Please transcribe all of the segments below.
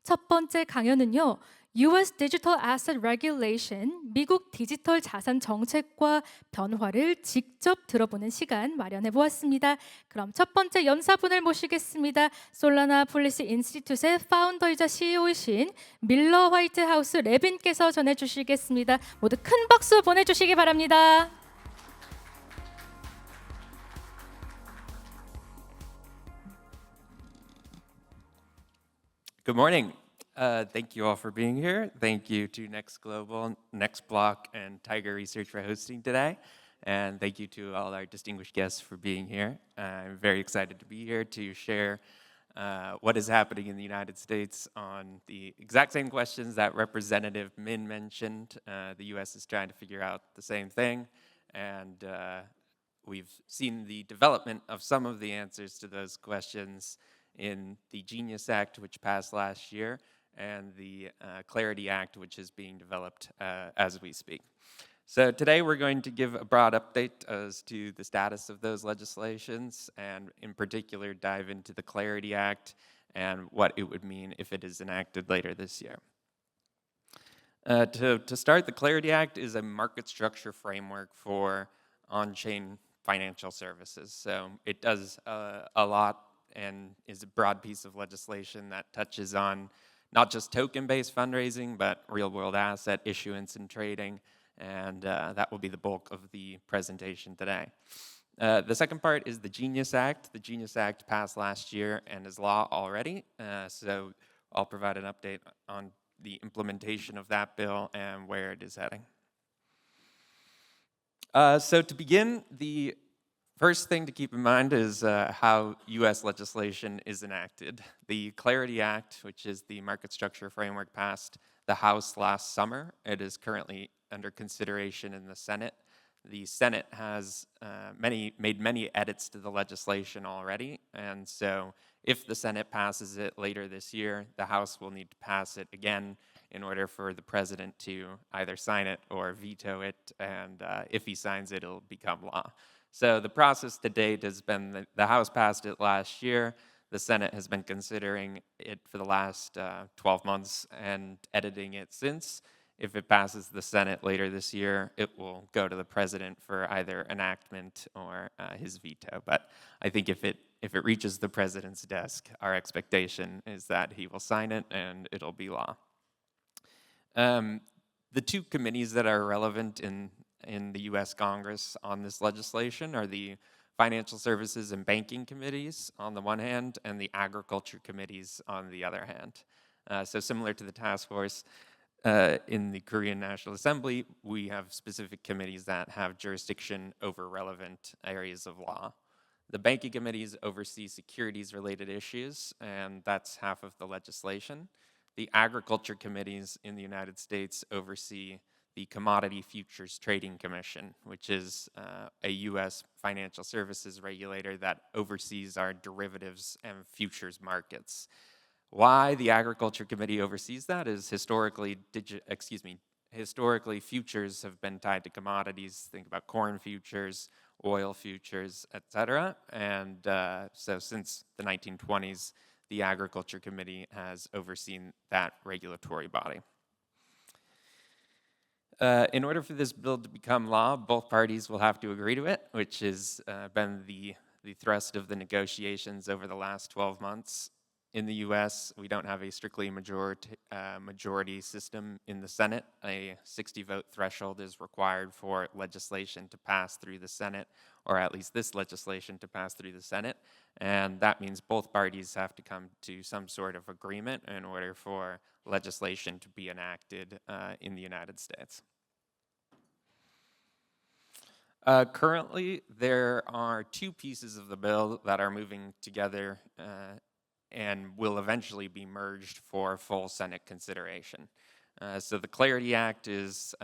첫 번째 강연은요. US Digital Asset Regulation, 미국 디지털 자산 정책과 변화를 직접 들어보는 시간 마련해 보았습니다. 그럼 첫 번째 연사분을 모시겠습니다. 솔라나 폴리시 인스티튜트의 파운더이자 CEO이신 밀러 화이트하우스-레빈께서 전해주시겠습니다. 모두 큰 박수 보내주시기 바랍니다. Good morning. Thank you all for being here. Thank you to Next Global, Next Block, and Tiger Research for hosting today. And thank you to all our distinguished guests for being here. I'm very excited to be here to share what is happening in the United States on the exact same questions that Representative Min mentioned. The US is trying to figure out the same thing. And we've seen the development of some of the answers to those questions in the Genius Act, which passed last year, and the Clarity Act, which is being developed as we speak. So today we're going to give a broad update as to the status of those legislations, and in particular dive into the Clarity Act and what it would mean if it is enacted later this year. To start, the Clarity Act is a market structure framework for on-chain financial services. So it does a lot and is a broad piece of legislation that touches on not just token-based fundraising, but real-world asset issuance and trading, and that will be the bulk of the presentation today. The second part is the Genius Act. The Genius Act passed last year and is law already, so I'll provide an update on the implementation of that bill and where it is heading. So to begin, the first thing to keep in mind is how U.S. legislation is enacted. The Clarity Act, which is the market structure framework, passed the House last summer. It is currently under consideration in the Senate. The Senate has made many edits to the legislation already, and so if the Senate passes it later this year, the House will need to pass it again in order for the president to either sign it or veto it, and if he signs it, it'll become law. So the process to date has been the House passed it last year. The Senate has been considering it for the last 12 months and editing it since. If it passes the Senate later this year, it will go to the president for either enactment or his veto. But I think if it reaches the president's desk, our expectation is that he will sign it and it'll be law. The two committees that are relevant in the U.S. Congress on this legislation are the Financial Services and Banking Committees on the one hand, and the Agriculture Committees on the other hand. So similar to the task force in the Korean National Assembly, we have specific committees that have jurisdiction over relevant areas of law. The Banking Committees oversee securities-related issues, and that's half of the legislation. The Agriculture Committees in the United States oversee the Commodity Futures Trading Commission, which is a U.S. financial services regulator that oversees our derivatives and futures markets. Why the Agriculture Committee oversees that is historically futures have been tied to commodities. Think about corn futures, oil futures, etc. And so since the 1920s, the Agriculture Committee has overseen that regulatory body. In order for this bill to become law, both parties will have to agree to it, which has been the thrust of the negotiations over the last 12 months. In the U.S., we don't have a strictly majority system in the Senate. A 60-vote threshold is required for legislation to pass through the Senate, or at least this legislation to pass through the Senate. And that means both parties have to come to some sort of agreement in order for legislation to be enacted in the United States. Currently, there are two pieces of the bill that are moving together and will eventually be merged for full Senate consideration. So the Clarity Act is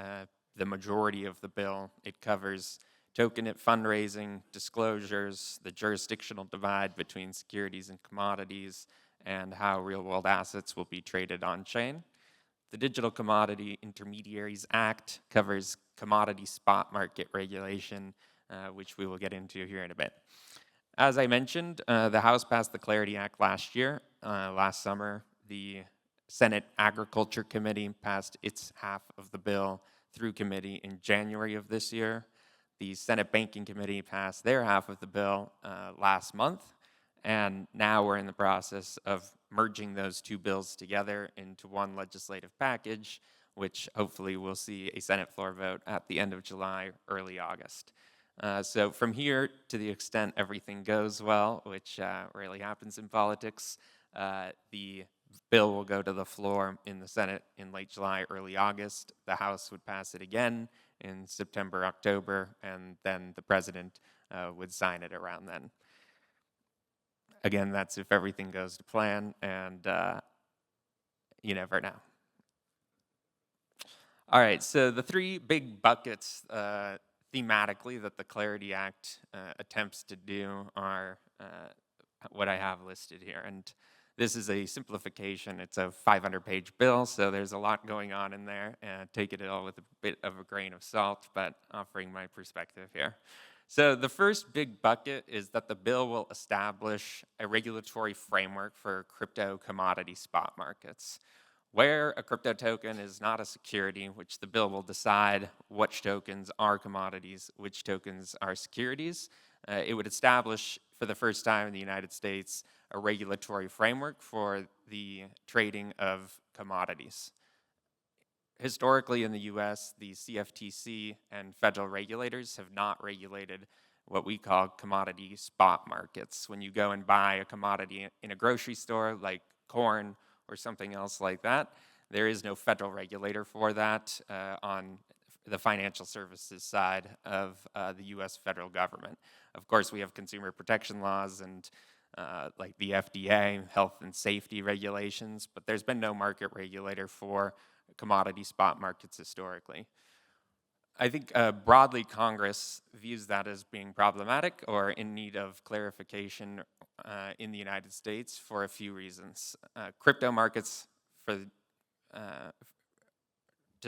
the majority of the bill. It covers tokenate fundraising, disclosures, the jurisdictional divide between securities and commodities, and how real-world assets will be traded on-chain. The Digital Commodity Intermediaries Act covers commodity spot market regulation, which we will get into here in a bit. As I mentioned, the House passed the Clarity Act last year. Last summer, the Senate Agriculture Committee passed its half of the bill through committee in January of this year. The Senate Banking Committee passed their half of the bill last month, and now we're in the process of merging those two bills together into one legislative package, which hopefully will see a Senate floor vote at the end of July, early August. So from here, to the extent everything goes well, which rarely happens in politics, the bill will go to the floor in the Senate in late July, early August. The House would pass it again in September, October, and then the president would sign it around then. Again, that's if everything goes to plan, and you never know. All right, so the three big buckets thematically that the Clarity Act attempts to do are what I have listed here. And this is a simplification. It's a 500-page bill, so there's a lot going on in there. Take it all with a bit of a grain of salt, but offering my perspective here. So the first big bucket is that the bill will establish a regulatory framework for crypto commodity spot markets. Where a crypto token is not a security, which the bill will decide which tokens are commodities, which tokens are securities, it would establish for the first time in the United States a regulatory framework for the trading of commodities. Historically in the US, the CFTC and federal regulators have not regulated what we call commodity spot markets. When you go and buy a commodity in a grocery store like corn or something else like that, there is no federal regulator for that on the financial services side of the US federal government. Of course, we have consumer protection laws and like the FDA, health and safety regulations, but there's been no market regulator for commodity spot markets historically. I think broadly Congress views that as being problematic or in need of clarification in the United States for a few reasons. Crypto markets, to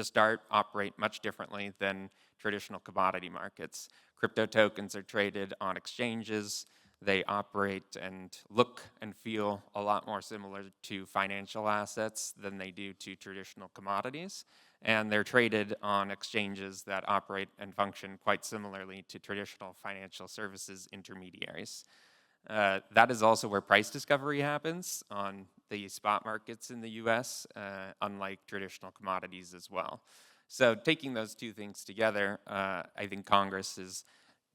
start, operate much differently than traditional commodity markets. Crypto tokens are traded on exchanges. They operate and look and feel a lot more similar to financial assets than they do to traditional commodities. And they're traded on exchanges that operate and function quite similarly to traditional financial services intermediaries. That is also where price discovery happens on the spot markets in the US, unlike traditional commodities as well. So taking those two things together, I think Congress is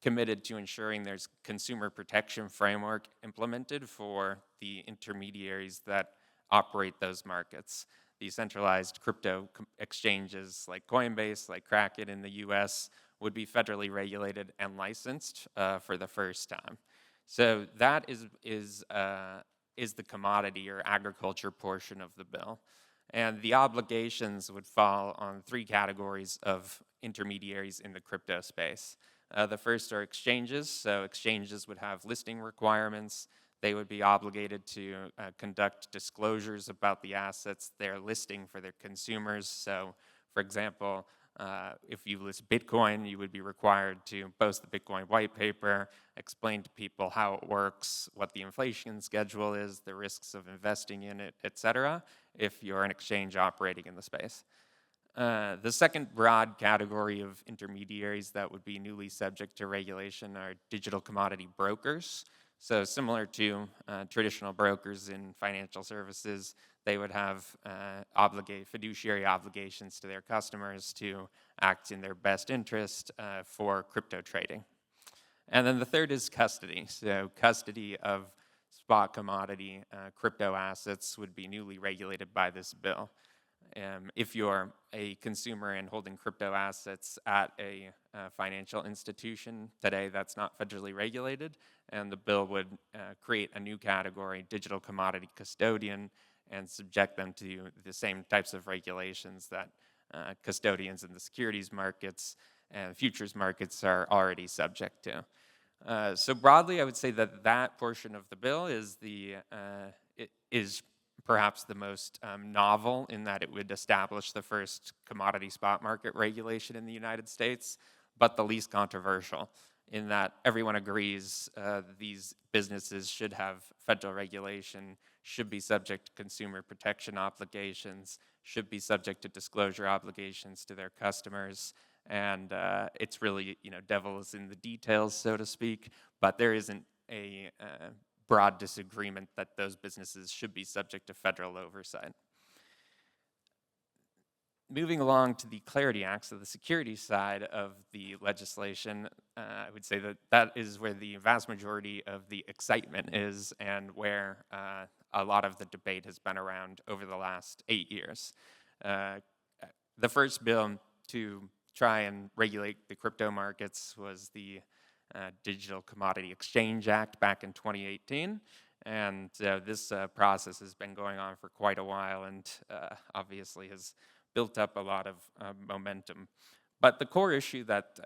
committed to ensuring there's consumer protection framework implemented for the intermediaries that operate those markets. The centralized crypto exchanges like Coinbase, like Kraken in the US, would be federally regulated and licensed for the first time. So that is the commodity or agriculture portion of the bill. And the obligations would fall on three categories of intermediaries in the crypto space. The first are exchanges. So exchanges would have listing requirements. They would be obligated to conduct disclosures about the assets they're listing for their consumers. So, for example, if you list Bitcoin, you would be required to post the Bitcoin white paper, explain to people how it works, what the inflation schedule is, the risks of investing in it, etc., if you're an exchange operating in the space. The second broad category of intermediaries that would be newly subject to regulation are digital commodity brokers. So similar to traditional brokers in financial services, they would have fiduciary obligations to their customers to act in their best interest for crypto trading. And then the third is custody. So custody of spot commodity crypto assets would be newly regulated by this bill. If you're a consumer and holding crypto assets at a financial institution, today that's not federally regulated, and the bill would create a new category, digital commodity custodian, and subject them to the same types of regulations that custodians in the securities markets and futures markets are already subject to. So broadly, I would say that that portion of the bill is perhaps the most novel in that it would establish the first commodity spot market regulation in the United States, but the least controversial. in that everyone agrees these businesses should have federal regulation, should be subject to consumer protection obligations, should be subject to disclosure obligations to their customers, and it's really, devil is in the details, so to speak, but there isn't a broad disagreement that those businesses should be subject to federal oversight. Moving along to the Clarity Act, so the securities side of the legislation, I would say that is where the vast majority of the excitement is and where a lot of the debate has been around over the last 8 years. The first bill to try and regulate the crypto markets was the Digital Commodity Exchange Act back in 2018. And this process has been going on for quite a while and obviously has built up a lot of momentum. But the core issue that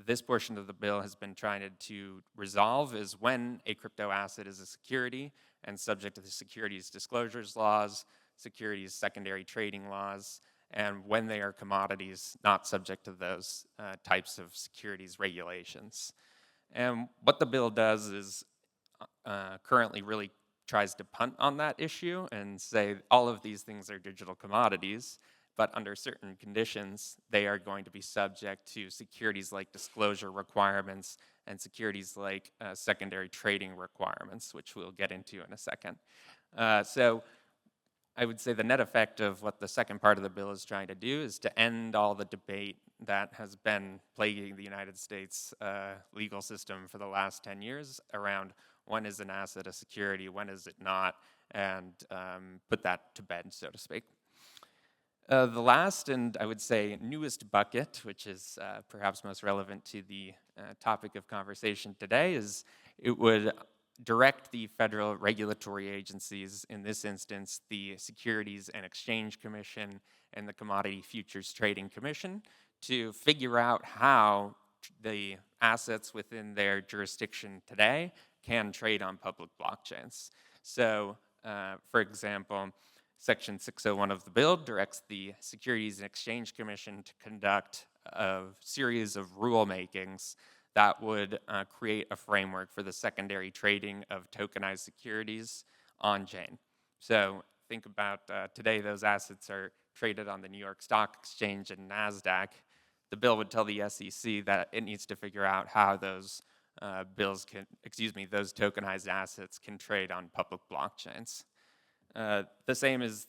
this portion of the bill has been trying to resolve is when a crypto asset is a security and subject to the securities disclosures laws, securities secondary trading laws, and when they are commodities not subject to those types of securities regulations. And what the bill does is currently really tries to punt on that issue and say all of these things are digital commodities, but under certain conditions, they are going to be subject to securities like disclosure requirements and securities like secondary trading requirements, which we'll get into in a second. So I would say the net effect of what the second part of the bill is trying to do is to end all the debate that has been plaguing the United States legal system for the last 10 years around when is an asset a security, when is it not, and put that to bed, so to speak. The last and I would say newest bucket, which is perhaps most relevant to the topic of conversation today, is it would direct the federal regulatory agencies, in this instance, the Securities and Exchange Commission and the Commodity Futures Trading Commission, to figure out how the assets within their jurisdiction today can trade on public blockchains. So, for example, Section 601 of the bill directs the Securities and Exchange Commission to conduct a series of rulemakings that would create a framework for the secondary trading of tokenized securities on-chain. So think about today, those assets are traded on the New York Stock Exchange and NASDAQ. The bill would tell the SEC that it needs to figure out how those those tokenized assets can trade on public blockchains. The same is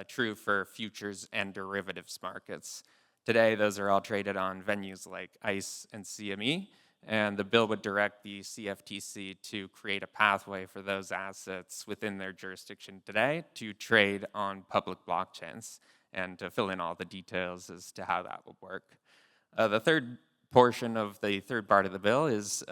true for futures and derivatives markets. Today, those are all traded on venues like ICE and CME, and the bill would direct the CFTC to create a pathway for those assets within their jurisdiction today to trade on public blockchains and to fill in all the details as to how that would work. The third portion of the third part of the bill is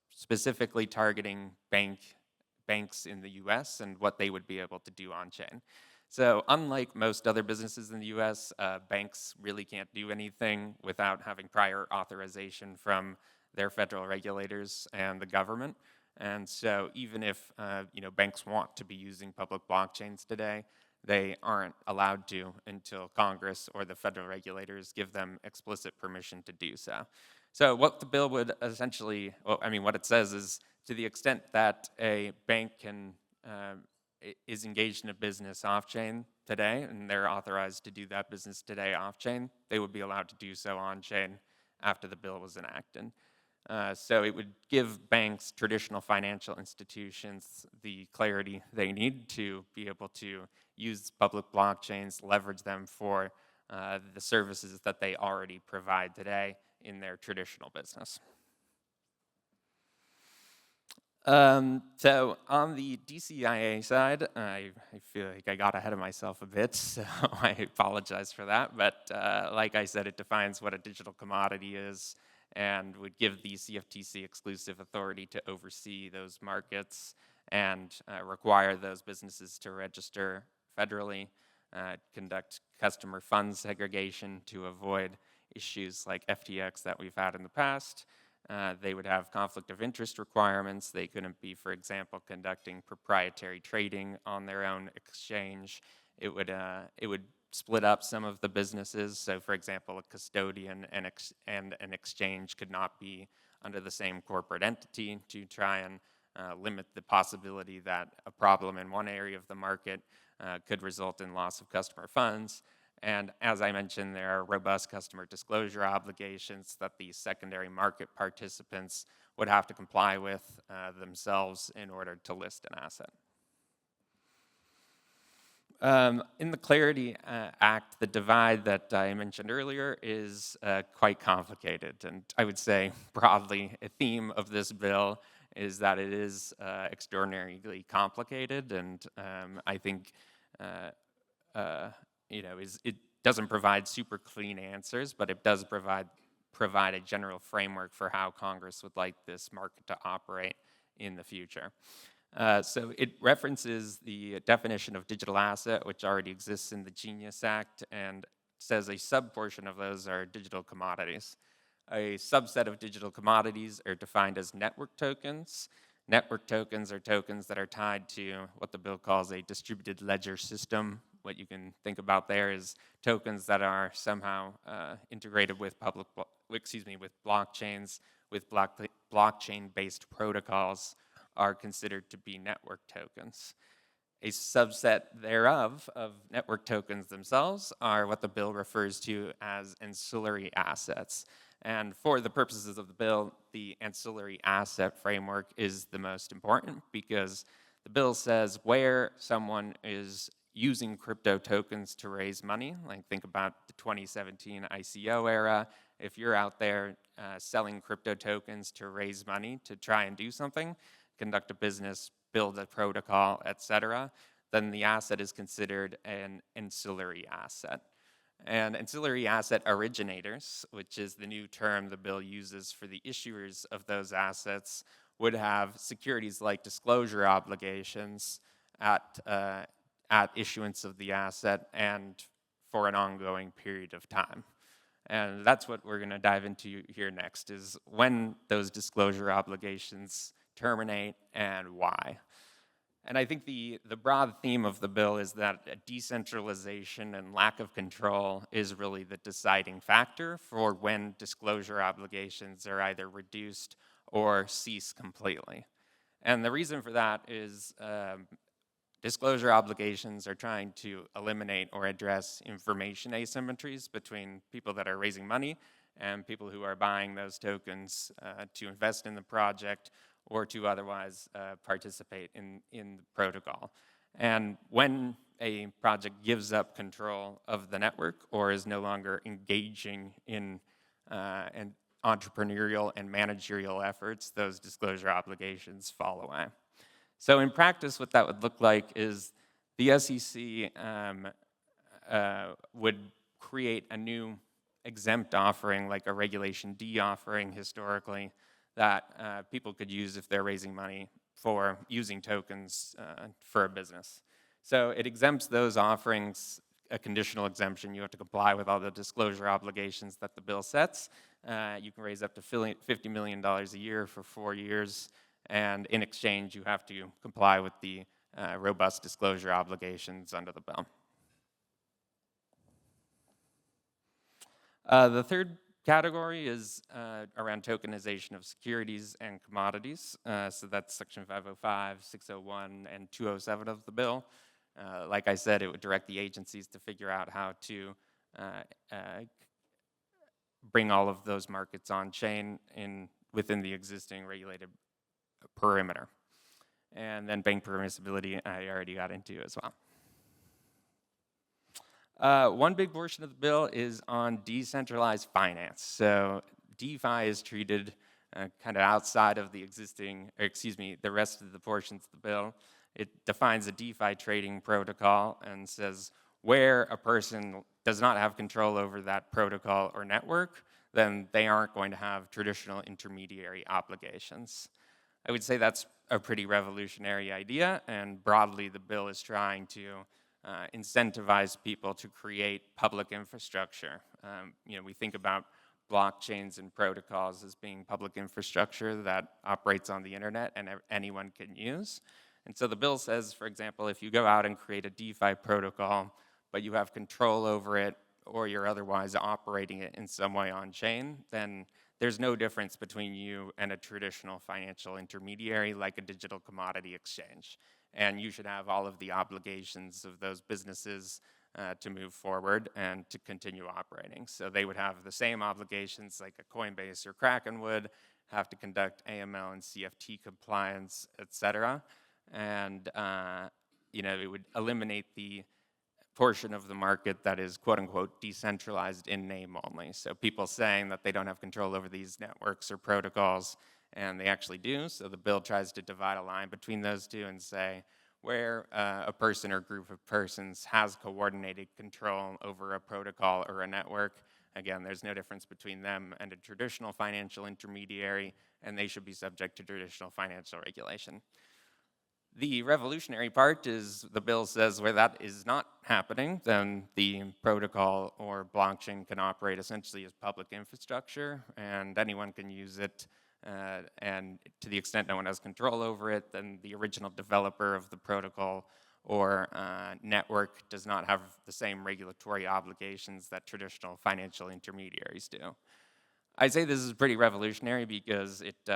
specifically targeting banks in the US and what they would be able to do on-chain. So unlike most other businesses in the US, banks really can't do anything without having prior authorization from their federal regulators and the government. And so even if banks want to be using public blockchains today, they aren't allowed to until Congress or the federal regulators give them explicit permission to do so. So what the bill would essentially, what it says is, to the extent that a bank is engaged in a business off-chain today, and they're authorized to do that business today off-chain, they would be allowed to do so on-chain after the bill was enacted. So it would give banks, traditional financial institutions, the clarity they need to be able to use public blockchains, leverage them for the services that they already provide today in their traditional business. So on the DCIA side, I feel like I got ahead of myself a bit, so I apologize for that. But like I said, it defines what a digital commodity is and would give the CFTC exclusive authority to oversee those markets and require those businesses to register federally, conduct customer fund segregation to avoid issues like FTX that we've had in the past. They would have conflict of interest requirements. They couldn't be, for example, conducting proprietary trading on their own exchange. It would split up some of the businesses. So, for example, a custodian and an exchange could not be under the same corporate entity to try and limit the possibility that a problem in one area of the market could result in loss of customer funds. And as I mentioned, there are robust customer disclosure obligations that the secondary market participants would have to comply with themselves in order to list an asset. In the Clarity Act, the divide that I mentioned earlier is quite complicated. And I would say broadly, a theme of this bill is that it is extraordinarily complicated. And I think it doesn't provide super clean answers, but it does provide a general framework for how Congress would like this market to operate in the future. So it references the definition of digital asset, which already exists in the Genius Act, and says a subportion of those are digital commodities. A subset of digital commodities are defined as network tokens. Network tokens are tokens that are tied to what the bill calls a distributed ledger system. What you can think about there is tokens that are somehow integrated with with blockchains, with blockchain-based protocols are considered to be network tokens. A subset thereof of network tokens themselves are what the bill refers to as ancillary assets. And for the purposes of the bill, the ancillary asset framework is the most important because the bill says where someone is using crypto tokens to raise money, like think about the 2017 ICO era. If you're out there selling crypto tokens to raise money to try and do something, conduct a business, build a protocol, etc., then the asset is considered an ancillary asset. And ancillary asset originators, which is the new term the bill uses for the issuers of those assets, would have securities-like disclosure obligations at issuance of the asset and for an ongoing period of time. And that's what we're going to dive into here next, is when those disclosure obligations terminate and why. And I think the broad theme of the bill is that decentralization and lack of control is really the deciding factor for when disclosure obligations are either reduced or cease completely. And the reason for that is disclosure obligations are trying to eliminate or address information asymmetries between people that are raising money and people who are buying those tokens to invest in the project or to otherwise participate in the protocol. And when a project gives up control of the network or is no longer engaging in an entrepreneurial and managerial efforts, those disclosure obligations fall away. So in practice, what that would look like is the SEC would create a new exempt offering, like a Regulation D offering historically, that people could use if they're raising money for using tokens for a business. So it exempts those offerings, a conditional exemption. You have to comply with all the disclosure obligations that the bill sets. You can raise up to $50 million a year for 4 years, and in exchange, you have to comply with the robust disclosure obligations under the bill. The third category is around tokenization of securities and commodities. So that's Section 505, 601, and 207 of the bill. Like I said, it would direct the agencies to figure out how to bring all of those markets on chain within the existing regulated perimeter. And then bank permissibility, I already got into as well. One big portion of the bill is on decentralized finance. So DeFi is treated kind of outside of the the rest of the portions of the bill. It defines a DeFi trading protocol and says where a person does not have control over that protocol or network, then they aren't going to have traditional intermediary obligations. I would say that's a pretty revolutionary idea, and broadly the bill is trying to incentivize people to create public infrastructure. We think about blockchains and protocols as being public infrastructure that operates on the internet and anyone can use. And so the bill says, for example, if you go out and create a DeFi protocol, but you have control over it, or you're otherwise operating it in some way on chain, then there's no difference between you and a traditional financial intermediary like a digital commodity exchange. And you should have all of the obligations of those businesses to move forward and to continue operating. So they would have the same obligations like a Coinbase or Kraken would, have to conduct AML and CFT compliance, et cetera. And it would eliminate the portion of the market that is quote unquote decentralized in name only. So people saying that they don't have control over these networks or protocols, and they actually do. So the bill tries to divide a line between those two and say where a person or group of persons has coordinated control over a protocol or a network. Again, there's no difference between them and a traditional financial intermediary, and they should be subject to traditional financial regulation. The revolutionary part is the bill says where that is not happening, then the protocol or blockchain can operate essentially as public infrastructure, and anyone can use it. And to the extent no one has control over it, then the original developer of the protocol or network does not have the same regulatory obligations that traditional financial intermediaries do. I say this is pretty revolutionary because it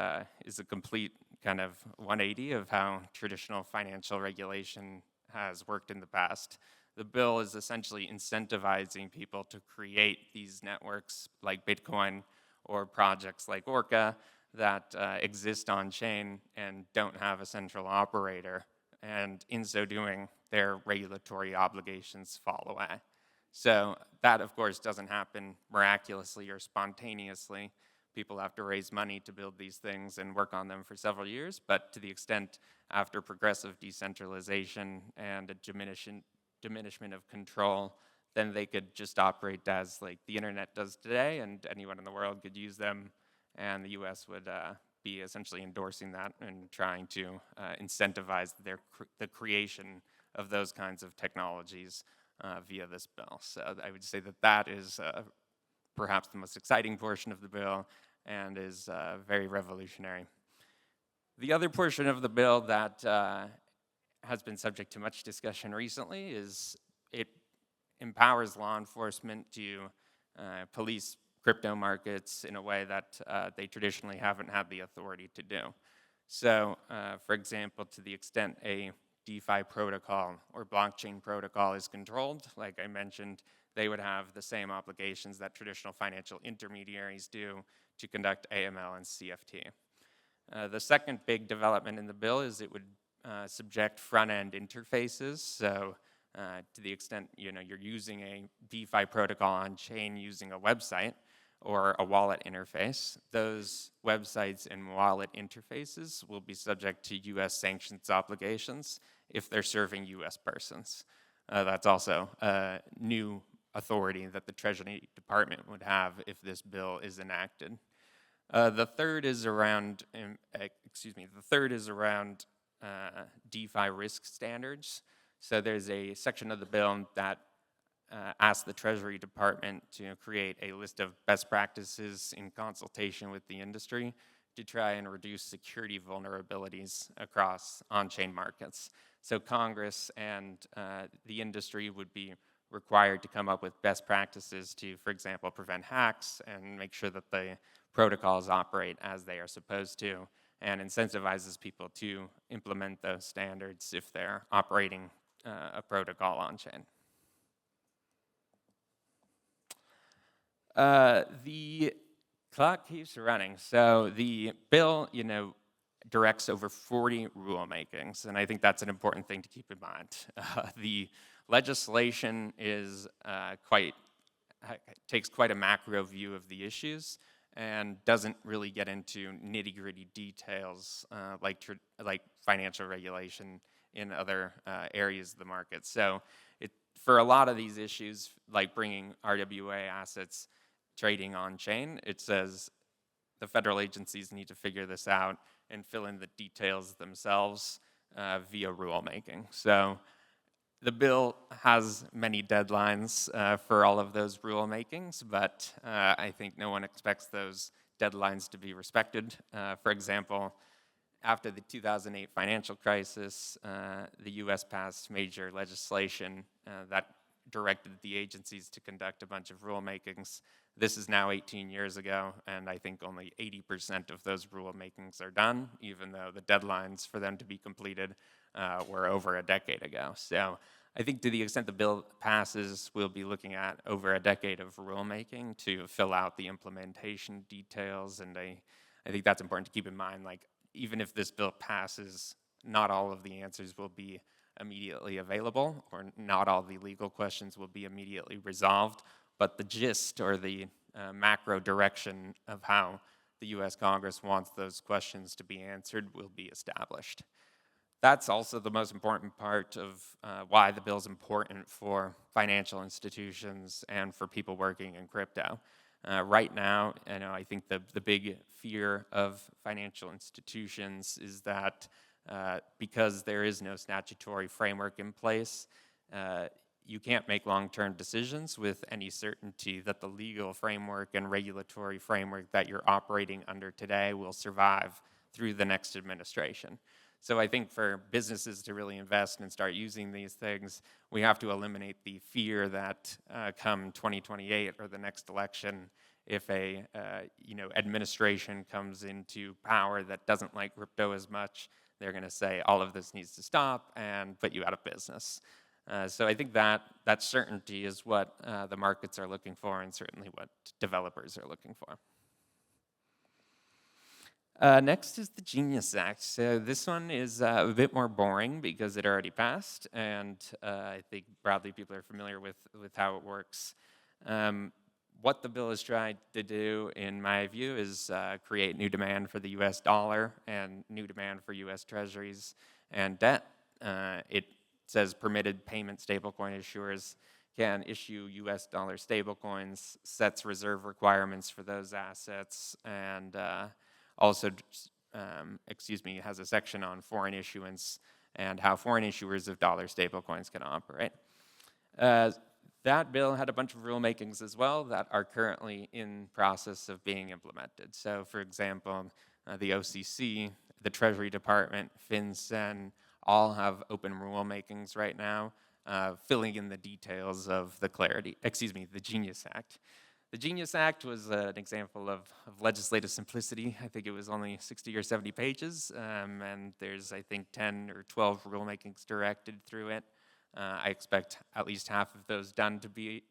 is a complete kind of 180 of how traditional financial regulation has worked in the past. The bill is essentially incentivizing people to create these networks like Bitcoin or projects like Orca that exist on chain and don't have a central operator. And in so doing, their regulatory obligations fall away. So that, of course, doesn't happen miraculously or spontaneously. People have to raise money to build these things and work on them for several years, but to the extent after progressive decentralization and a diminishment of control, then they could just operate as like the internet does today, and anyone in the world could use them, and the US would be essentially endorsing that and trying to incentivize the creation of those kinds of technologies via this bill. So I would say that that is perhaps the most exciting portion of the bill and is very revolutionary. The other portion of the bill that has been subject to much discussion recently is it empowers law enforcement to police crypto markets in a way that they traditionally haven't had the authority to do. So, for example, to the extent a DeFi protocol or blockchain protocol is controlled, like I mentioned, they would have the same obligations that traditional financial intermediaries do to conduct AML and CFT. The second big development in the bill is it would subject front-end interfaces. So to the extent you're using a DeFi protocol on chain using a website or a wallet interface, those websites and wallet interfaces will be subject to US sanctions obligations if they're serving US persons. That's also a new authority that the Treasury Department would have if this bill is enacted. The third is around DeFi risk standards. So there's a section of the bill that asks the Treasury Department to create a list of best practices in consultation with the industry to try and reduce security vulnerabilities across on-chain markets. So Congress and the industry would be required to come up with best practices to, for example, prevent hacks and make sure that the protocols operate as they are supposed to, and incentivizes people to implement those standards if they're operating a protocol on-chain. The clock keeps running. So the bill, directs over 40 rulemakings, and I think that's an important thing to keep in mind. The legislation is takes quite a macro view of the issues and doesn't really get into nitty-gritty details like financial regulation in other areas of the market. So for a lot of these issues, like bringing RWA assets trading on-chain, it says the federal agencies need to figure this out and fill in the details themselves via rulemaking. So the bill has many deadlines for all of those rulemakings, but I think no one expects those deadlines to be respected. For example, after the 2008 financial crisis, the US passed major legislation that directed the agencies to conduct a bunch of rulemakings. This is now 18 years ago, and I think only 80% of those rulemakings are done, even though the deadlines for them to be completed were over a decade ago. So I think to the extent the bill passes, we'll be looking at over a decade of rulemaking to fill out the implementation details, and I think that's important to keep in mind. Like, even if this bill passes, not all of the answers will be immediately available, or not all the legal questions will be immediately resolved, but the gist or the macro direction of how the US Congress wants those questions to be answered will be established. That's also the most important part of why the bill is important for financial institutions and for people working in crypto. Right now, I think the big fear of financial institutions is that because there is no statutory framework in place, you can't make long-term decisions with any certainty that the legal framework and regulatory framework that you're operating under today will survive through the next administration. So I think for businesses to really invest and start using these things, we have to eliminate the fear that come 2028 or the next election, if a administration comes into power that doesn't like crypto as much, they're going to say all of this needs to stop and put you out of business. So I think that certainty is what the markets are looking for, and certainly what developers are looking for. Next is the Genius Act. So this one is a bit more boring because it already passed, and I think broadly people are familiar with how it works. What the bill is trying to do, in my view, is create new demand for the US dollar and new demand for US treasuries and debt. It says permitted payment stablecoin issuers can issue US dollar stablecoins, sets reserve requirements for those assets, and also, has a section on foreign issuance and how foreign issuers of dollar stablecoins can operate. That bill had a bunch of rulemakings as well that are currently in process of being implemented. So, for example, the OCC, the Treasury Department, FinCEN, all have open rulemakings right now, filling in the details of the Genius Act. The Genius Act was an example of legislative simplicity. I think it was only 60 or 70 pages, and there's, I think, 10 or 12 rulemakings directed through it. I expect at least half of those to be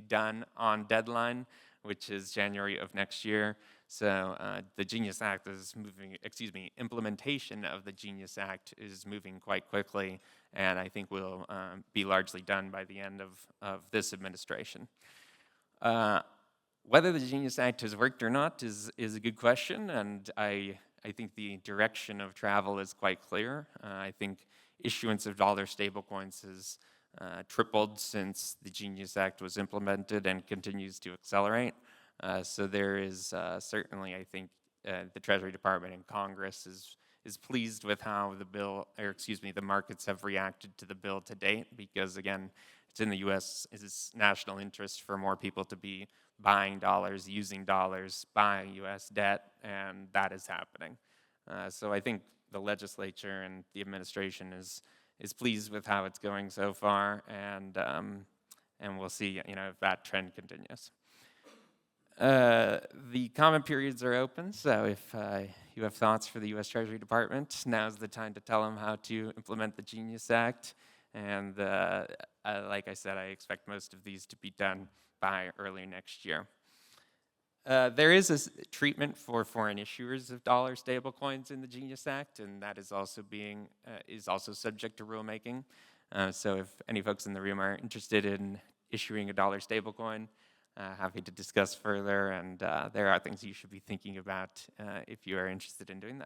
done on deadline, which is January of next year. So the Genius Act is implementation of the Genius Act is moving quite quickly, and I think will be largely done by the end of this administration. Whether the Genius Act has worked or not is a good question, and I think the direction of travel is quite clear. I think issuance of dollar stablecoins has tripled since the Genius Act was implemented and continues to accelerate. So there is certainly, I think, the Treasury Department and Congress is pleased with how the markets have reacted to the bill to date, because again, it's in the U.S. It's national interest for more people to be buying dollars, using dollars, buying U.S. debt, and that is happening. So I think the legislature and the administration is pleased with how it's going so far, and we'll see, if that trend continues. The comment periods are open, so if you have thoughts for the U.S. Treasury Department, now's the time to tell them how to implement the Genius Act. And like I said, I expect most of these to be done by early next year. There is a treatment for foreign issuers of dollar stablecoins in the Genius Act, and that is also subject to rulemaking. So if any folks in the room are interested in issuing a dollar stablecoin, happy to discuss further, and there are things you should be thinking about if you are interested in doing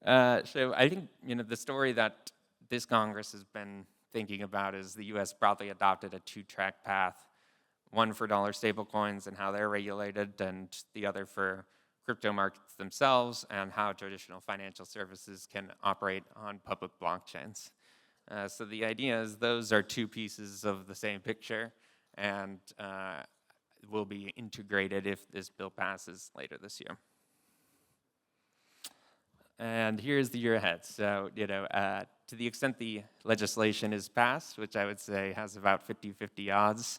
that. So I think the story that this Congress has been thinking about is the U.S. broadly adopted a two-track path, one for dollar stablecoins and how they're regulated, and the other for crypto markets themselves and how traditional financial services can operate on public blockchains. So the idea is those are two pieces of the same picture, and will be integrated if this bill passes later this year. And here's the year ahead. So, to the extent the legislation is passed, which I would say has about 50-50 odds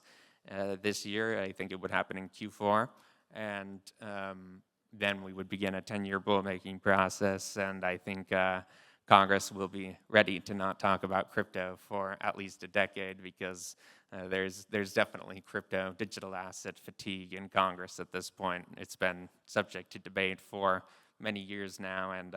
this year, I think it would happen in Q4, and then we would begin a 10-year rulemaking process, and I think Congress will be ready to not talk about crypto for at least a decade because there's definitely crypto digital asset fatigue in Congress at this point. It's been subject to debate for many years now, and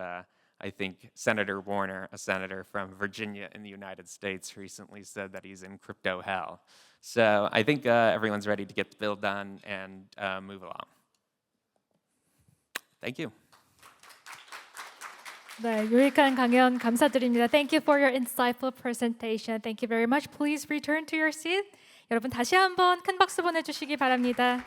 I think Senator Warner, a senator from Virginia in the United States, recently said that he's in crypto hell. So I think everyone's ready to get the bill done and move along. Thank you. 네, 유익한 강연 감사드립니다. Thank you for your insightful presentation. Thank you very much. Please return to your seat. 여러분 다시 한번 큰 박수 보내주시기 바랍니다.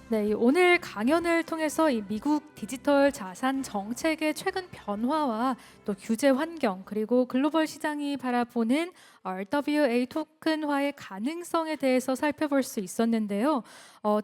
네, 오늘 강연을 통해서 이 미국 디지털 자산 정책의 최근 변화와 또 규제 환경 그리고 글로벌 시장이 바라보는 RWA 토큰화의 가능성에 대해서 살펴볼 수 있었는데요.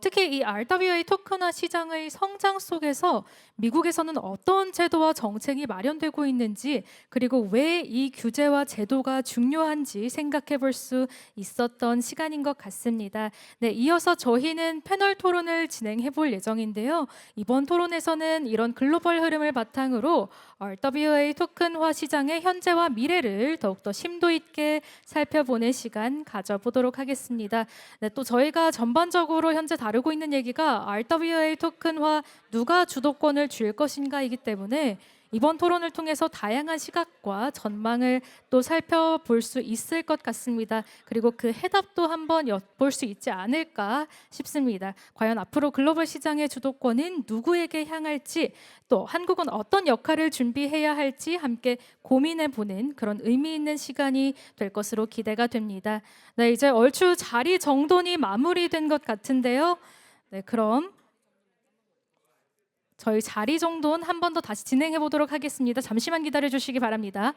특히 이 RWA 토큰화 시장의 성장 속에서 미국에서는 어떤 제도와 정책이 마련되고 있는지 그리고 왜 이 규제와 제도가 중요한지 생각해 볼 수 있었던 시간인 것 같습니다. 네, 이어서 저희는 패널 토론을 진행해 볼 예정인데요. 이번 토론에서는 이런 글로벌 흐름을 바탕으로 RWA 토큰화 시장의 현재와 미래를 더욱더 심도 있게 살펴보는 시간 가져보도록 하겠습니다. 네, 또 저희가 전반적으로 현재 다루고 있는 얘기가 RWA 토큰화 누가 주도권을 줄 것인가이기 때문에 이번 토론을 통해서 다양한 시각과 전망을 또 살펴볼 수 있을 것 같습니다. 그리고 그 해답도 한번 엿볼 수 있지 않을까 싶습니다. 과연 앞으로 글로벌 시장의 주도권은 누구에게 향할지 또 한국은 어떤 역할을 준비해야 할지 함께 고민해보는 그런 의미 있는 시간이 될 것으로 기대가 됩니다. 네, 이제 얼추 자리 정돈이 마무리된 것 같은데요. 네, 그럼 저희 자리 정돈 한 번 더 다시 진행해 보도록 하겠습니다. 잠시만 기다려 주시기 바랍니다.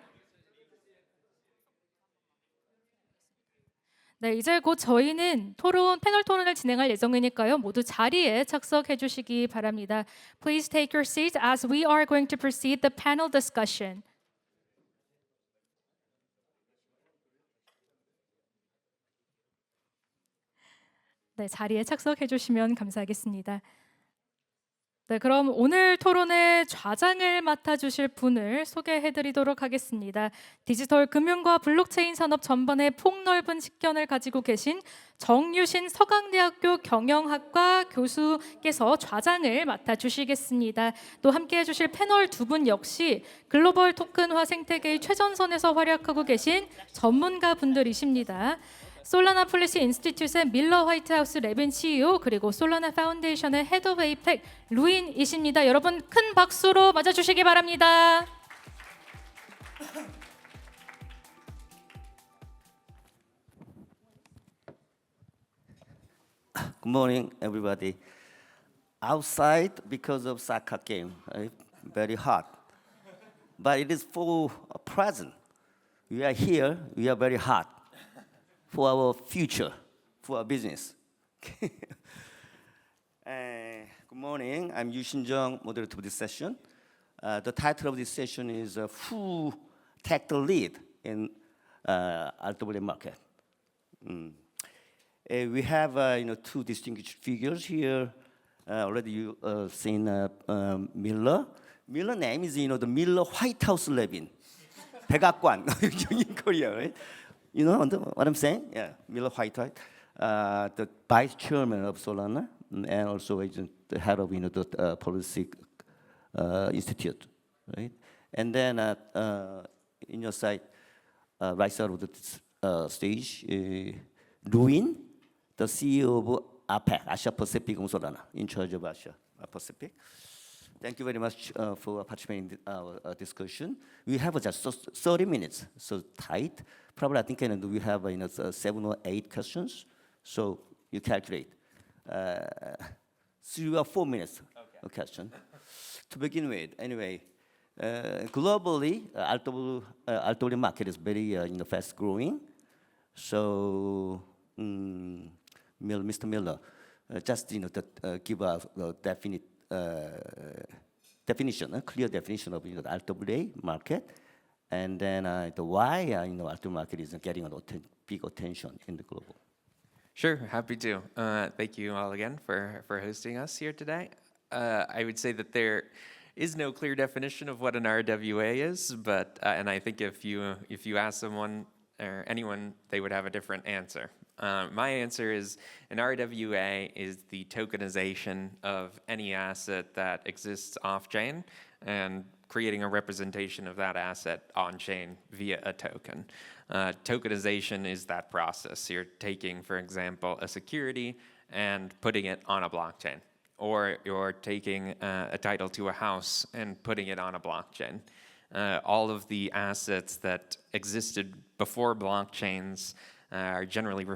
네, 이제 곧 저희는 패널 토론을 진행할 예정이니까요. 모두 자리에 착석해 주시기 바랍니다. Please take your seats as we are going to proceed the panel discussion. 네, 자리에 착석해 주시면 감사하겠습니다. 네, 그럼 오늘 토론의 좌장을 맡아주실 분을 소개해드리도록 하겠습니다. 디지털 금융과 블록체인 산업 전반의 폭넓은 식견을 가지고 계신 정유신 서강대학교 경영학과 교수께서 좌장을 맡아주시겠습니다. 또 함께해 주실 패널 두 분 역시 글로벌 토큰화 생태계의 최전선에서 활약하고 계신 전문가 분들이십니다. 솔라나 폴리시 인스티튜트의 밀러 화이트하우스-레빈 CEO 그리고 솔라나 파운데이션의 헤드 오브 APAC 루인이십니다. 여러분 큰 박수로 맞아주시기 바랍니다. Good morning, everybody. Outside, because of soccer game, very hot. But it is for a present. We are here, we are very hot. For our future, for our business. Good morning, I'm Yu Shin-jung, moderator of this session. The title of this session is Who Take the Lead in RWA Market? We have two distinguished figures here. Already you seen Miller. Miller name is the Miller Whitehouse-Levine. 백악관 in Korea, right? You know what I'm saying? Yeah, Miller Whitehouse, the vice chairman of Solana, and also the head of the policy institute, right? And then in your side, right side of the stage, Ruin, the CEO of APAC, Asia Pacific on Solana, in charge of Asia Pacific. Thank you very much for participating in our discussion. We have just 30 minutes, so tight. Probably I think we have 7 or 8 questions, so you calculate. 3 or 4 minutes a question. To begin with, anyway, globally, RW market is very fast growing. So, Mr. Miller, just give us a definite definition, a clear definition of the RWA market, and then the why RWA market is getting big attention in the global. Sure, happy to. Thank you all again for hosting us here today. I would say that there is no clear definition of what an RWA is, but and I think if you ask someone or anyone, they would have a different answer. My answer is an RWA is the tokenization of any asset that exists off-chain and creating a representation of that asset on-chain via a token. Tokenization is that process. You're taking, for example, a security and putting it on a blockchain, or you're taking a title to a house and putting it on a blockchain. All of the assets that existed before blockchains are generally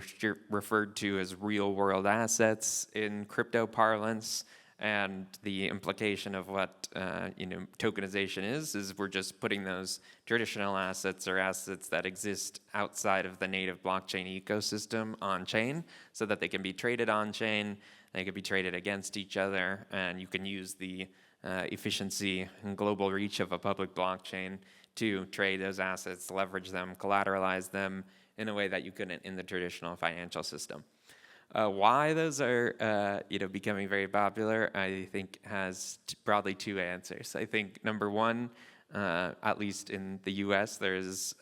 referred to as real-world assets in crypto parlance. And the implication of what tokenization is we're just putting those traditional assets or assets that exist outside of the native blockchain ecosystem on chain, so that they can be traded on chain, they can be traded against each other, and you can use the efficiency and global reach of a public blockchain to trade those assets, leverage them, collateralize them in a way that you couldn't in the traditional financial system. Why those are becoming very popular, I think, has broadly two answers. I think number one, at least in the U.S., there's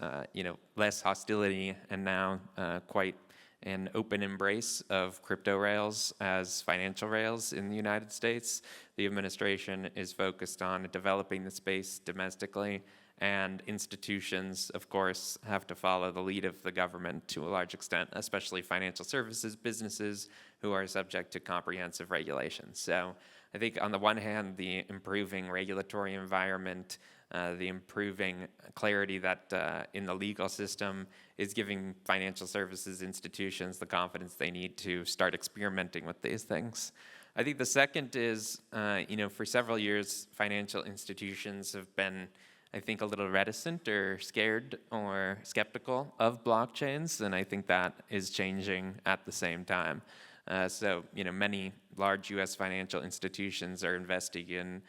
less hostility and now quite an open embrace of crypto rails as financial rails in the United States. The administration is focused on developing the space domestically, and institutions, of course, have to follow the lead of the government to a large extent, especially financial services businesses who are subject to comprehensive regulations. So I think on the one hand, the improving regulatory environment, the improving clarity that in the legal system is giving financial services institutions the confidence they need to start experimenting with these things. I think the second is, for several years, financial institutions have been, I think, a little reticent or scared or skeptical of blockchains, and I think that is changing at the same time. So many large U.S. financial institutions are investing in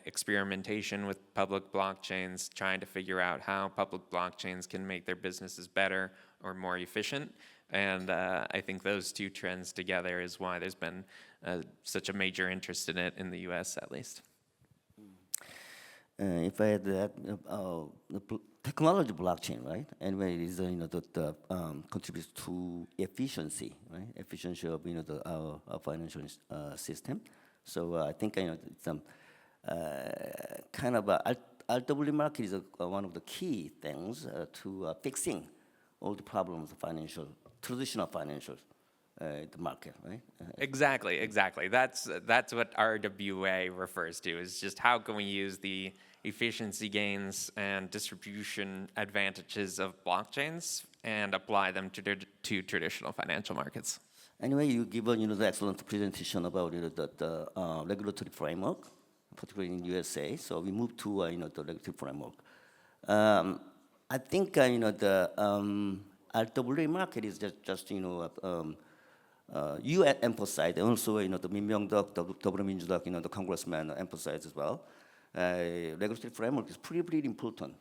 experimentation with public blockchains, trying to figure out how public blockchains can make their businesses better or more efficient. And I think those two trends together is why there's been such a major interest in it in the U.S. at least. If I add that, the technology blockchain, right? Anyway, it is that contributes to efficiency, right? Efficiency of our financial system. So I think it's kind of RWA market is one of the key things to fixing all the problems of traditional financial the market, right? Exactly. That's what RWA refers to, is just how can we use the efficiency gains and distribution advantages of blockchains and apply them to traditional financial markets. Anyway, you given the excellent presentation about the regulatory framework, particularly in USA. So we moved to the regulatory framework. I think the RWA market is just you emphasized, and also the 민명덕, the 더불어민주당, the congressman emphasized as well. Regulatory framework is pretty important,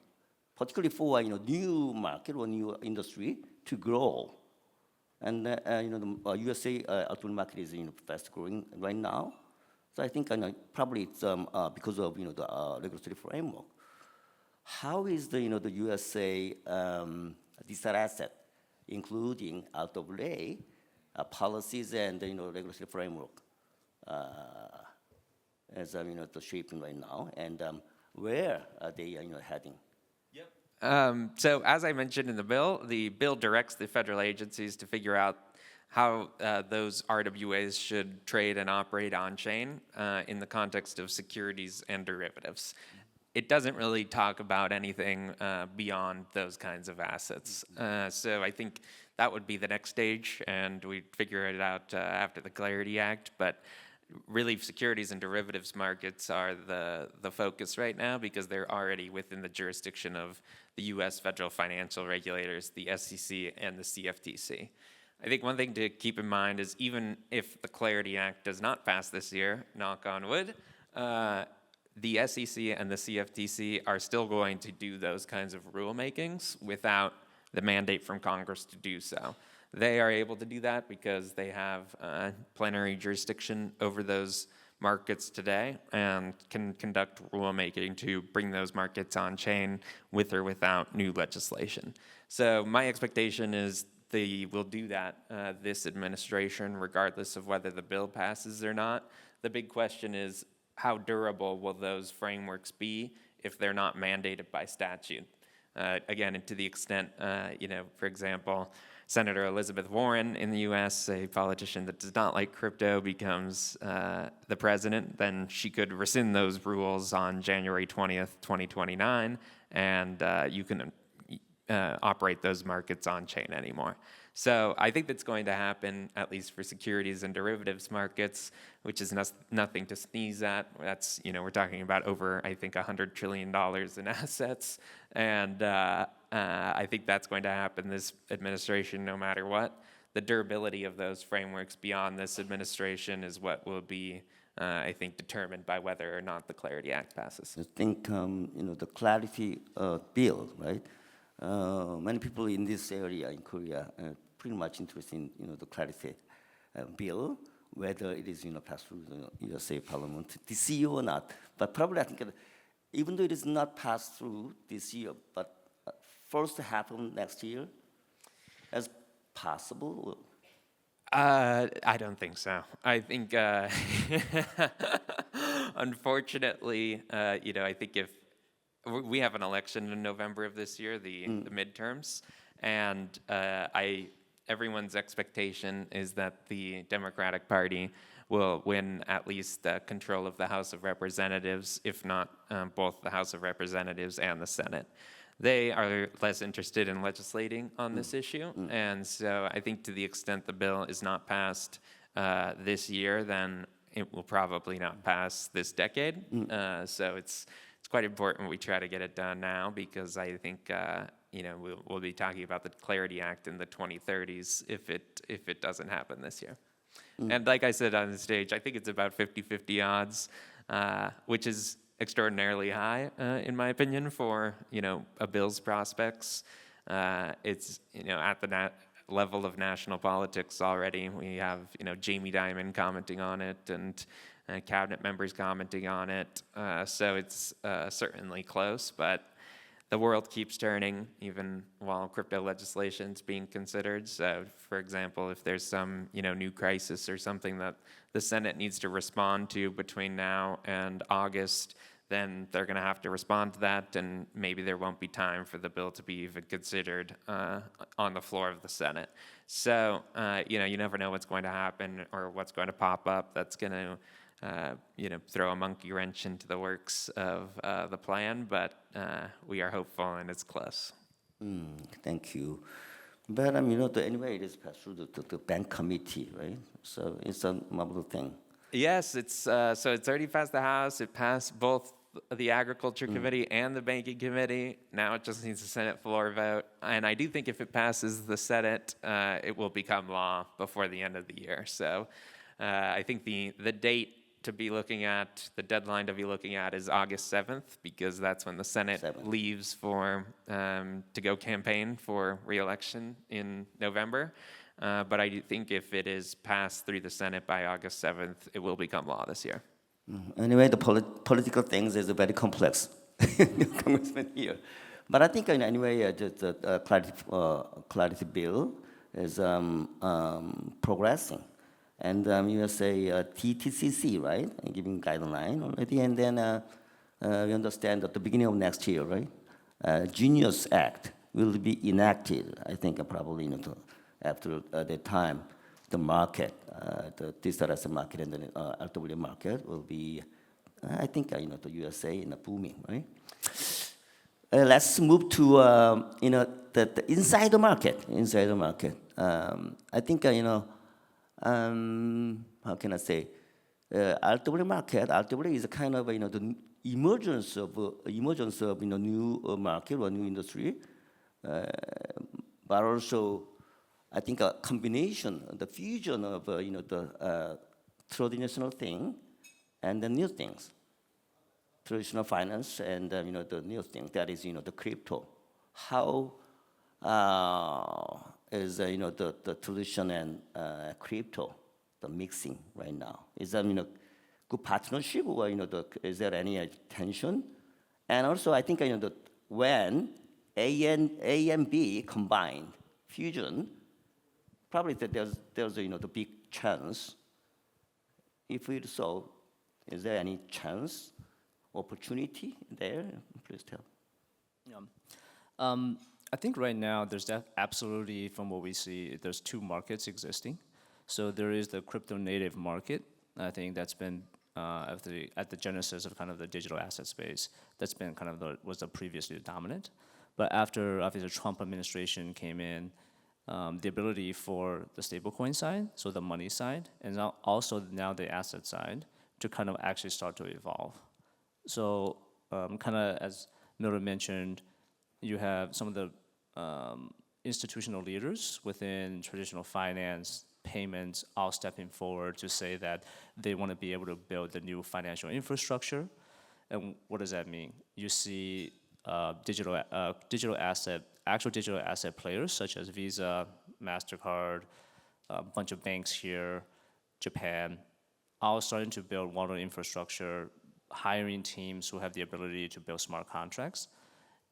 particularly for new market or new industry to grow. And the USA RWA market is fast growing right now. So I think probably it's because of the regulatory framework. How is the USA digital asset, including RWA policies and regulatory framework, as the shaping right now, and where are they heading? So as I mentioned in the bill directs the federal agencies to figure out how those RWAs should trade and operate on-chain in the context of securities and derivatives. It doesn't really talk about anything beyond those kinds of assets. So I think that would be the next stage, and we'd figure it out after the Clarity Act. But really, securities and derivatives markets are the focus right now, because they're already within the jurisdiction of the U.S. federal financial regulators, the SEC and the CFTC. I think one thing to keep in mind is, even if the Clarity Act does not pass this year, knock on wood, the SEC and the CFTC are still going to do those kinds of rulemakings without the mandate from Congress to do so. They are able to do that because they have plenary jurisdiction over those markets today and can conduct rulemaking to bring those markets on chain with or without new legislation. So my expectation is they will do that this administration, regardless of whether the bill passes or not. The big question is, how durable will those frameworks be if they're not mandated by statute? Again, and to the extent, for example, Senator Elizabeth Warren in the U.S., a politician that does not like crypto, becomes the president, then she could rescind those rules on January 20th, 2029, and you can operate those markets on chain anymore. So I think that's going to happen, at least for securities and derivatives markets, which is nothing to sneeze at. That's, we're talking about over, I think, $100 trillion in assets. And I think that's going to happen this administration no matter what. The durability of those frameworks beyond this administration is what will be, I think, determined by whether or not the Clarity Act passes. I think, the Clarity bill, right? Many people in this area in Korea are pretty much interested in, the Clarity bill, whether it is, passed through the USA Parliament this year or not. But probably I think even though it is not passed through this year, but first half of next year, as possible? I don't think so. I think, unfortunately, I think if we have an election in November of this year, the midterms, and everyone's expectation is that the Democratic Party will win at least control of the House of Representatives, if not both the House of Representatives and the Senate. They are less interested in legislating on this issue, and so I think to the extent the bill is not passed this year, then it will probably not pass this decade. So it's quite important we try to get it done now, because I think we'll be talking about the Clarity Act in the 2030s if it doesn't happen this year. And like I said on the stage, I think it's about 50-50 odds, which is extraordinarily high, in my opinion, for a bill's prospects. It's at the level of national politics already. We have Jamie Dimon commenting on it and cabinet members commenting on it. So it's certainly close, but the world keeps turning even while crypto legislation is being considered. So, for example, if there's some new crisis or something that the Senate needs to respond to between now and August, then they're going to have to respond to that, and maybe there won't be time for the bill to be even considered on the floor of the Senate. So, you never know what's going to happen or what's going to pop up that's going to throw a monkey wrench into the works of the plan, but we are hopeful and it's close. Thank you. But anyway, it is passed through the bank committee, right? So it's a marvelous thing. Yes, it's already passed the House. It passed both the Agriculture Committee and the Banking Committee. Now it just needs a Senate floor vote. And I do think if it passes the Senate, it will become law before the end of the year. So I think the date to be looking at, the deadline to be looking at is August 7th, because that's when the Senate leaves for to go campaign for re-election in November. But I do think if it is passed through the Senate by August 7th, it will become law this year. Anyway, the political things is very complex, Congressman here. But I think anyway, the clarity bill is progressing. And you say TTCC, right? Giving guideline already, and then we understand at the beginning of next year, right? Genius Act will be enacted. I think probably after that time, the market, the digital asset market and the RW market will be, I think the USA booming, right? Let's move to the inside market. Inside the market. I think how can I say? RW market. RW is a kind of the emergence of new market or new industry, but also I think a combination, the fusion of the traditional thing and the new things. traditional finance and the new thing that is the crypto. How is the tradition and crypto the mixing right now? Is that good partnership or is there any tension? And also I think when A and B combined fusion, probably there's the big chance. If it's so, is there any chance, opportunity there? Please tell. I think right now there's absolutely, from what we see, there's two markets existing. So there is the crypto native market. I think that's been at the genesis of kind of the digital asset space. That's been kind of was the previously dominant. But after obviously the Trump administration came in, the ability for the stablecoin side, so the money side, and now the asset side, to kind of actually start to evolve. So kind of as Miller mentioned, you have some of the institutional leaders within traditional finance, payments, all stepping forward to say that they want to be able to build the new financial infrastructure. And what does that mean? You see actual digital asset players such as Visa, MasterCard, a bunch of banks here, Japan, all starting to build water infrastructure, hiring teams who have the ability to build smart contracts.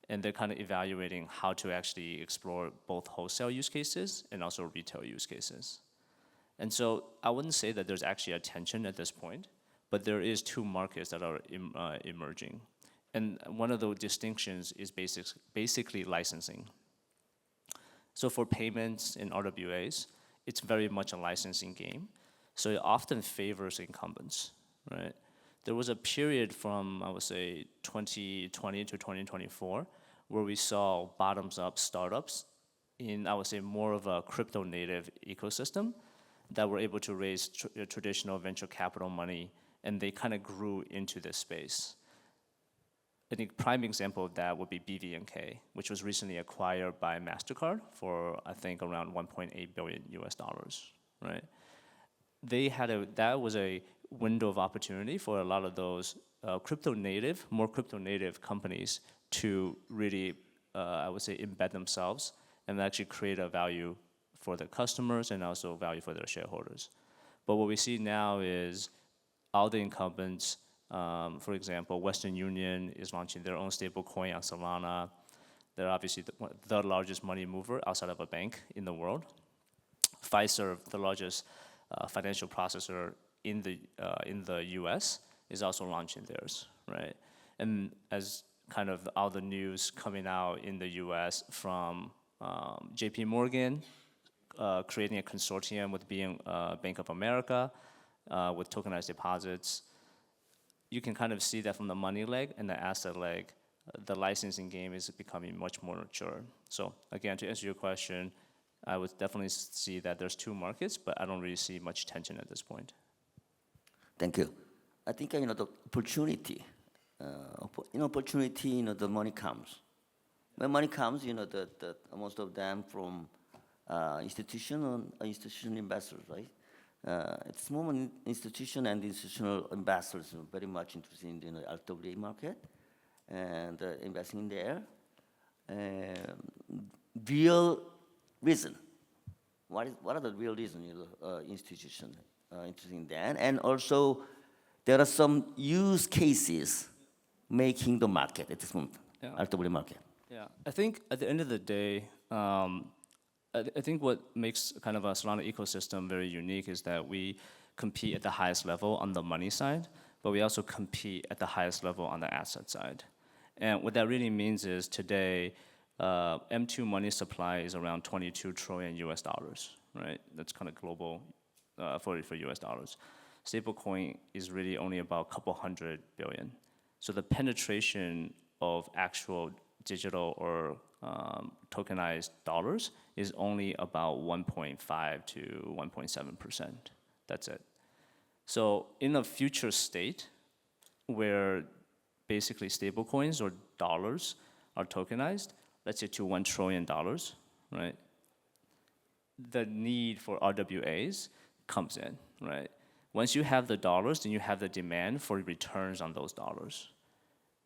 And they're kind of evaluating how to actually explore both wholesale use cases and also retail use cases. And so I wouldn't say that there's actually a tension at this point, but there is two markets that are emerging. And one of the distinctions is basically licensing. So for payments in RWAs, it's very much a licensing game. So it often favors incumbents, right? There was a period from, I would say, 2020 to 2024, where we saw bottoms-up startups in, I would say, more of a crypto-native ecosystem that were able to raise traditional venture capital money, and they kind of grew into this space. I think prime example of that would be BVNK, which was recently acquired by MasterCard for, I think, around $1.8 billion US, right? That was a window of opportunity for a lot of those more crypto native companies to really, I would say, embed themselves and actually create a value for their customers and also value for their shareholders. But what we see now is all the incumbents, for example, Western Union is launching their own stablecoin on Solana. They're obviously the largest money mover outside of a bank in the world. Fiserv, the largest financial processor in the US, is also launching theirs, right? And as kind of all the news coming out in the US from JP Morgan, creating a consortium with Bank of America with tokenized deposits, you can kind of see that from the money leg and the asset leg, the licensing game is becoming much more mature. So again, to answer your question, I would definitely see that there's two markets, but I don't really see much tension at this point. Thank you. I think the opportunity, the money comes. When money comes, the most of them from institutional investors, right? At this moment, institution and institutional investors are very much interested in the RWA market and investing there. Real reason. What are the real reasons institutions interested in that? And also, there are some use cases making the market at this moment, RWA market. Yeah, I think at the end of the day, I think what makes kind of a Solana ecosystem very unique is that we compete at the highest level on the money side, but we also compete at the highest level on the asset side. And what that really means is today, M2 money supply is around $22 trillion US, right? That's kind of global for US dollars. Stablecoin is really only about a couple $100 billion. So the penetration of actual digital or tokenized dollars is only about 1.5 to 1.7%. That's it. So in a future state where basically stablecoins or dollars are tokenized, let's say to $1 trillion, right? The need for RWAs comes in, right? Once you have the dollars, then you have the demand for returns on those dollars.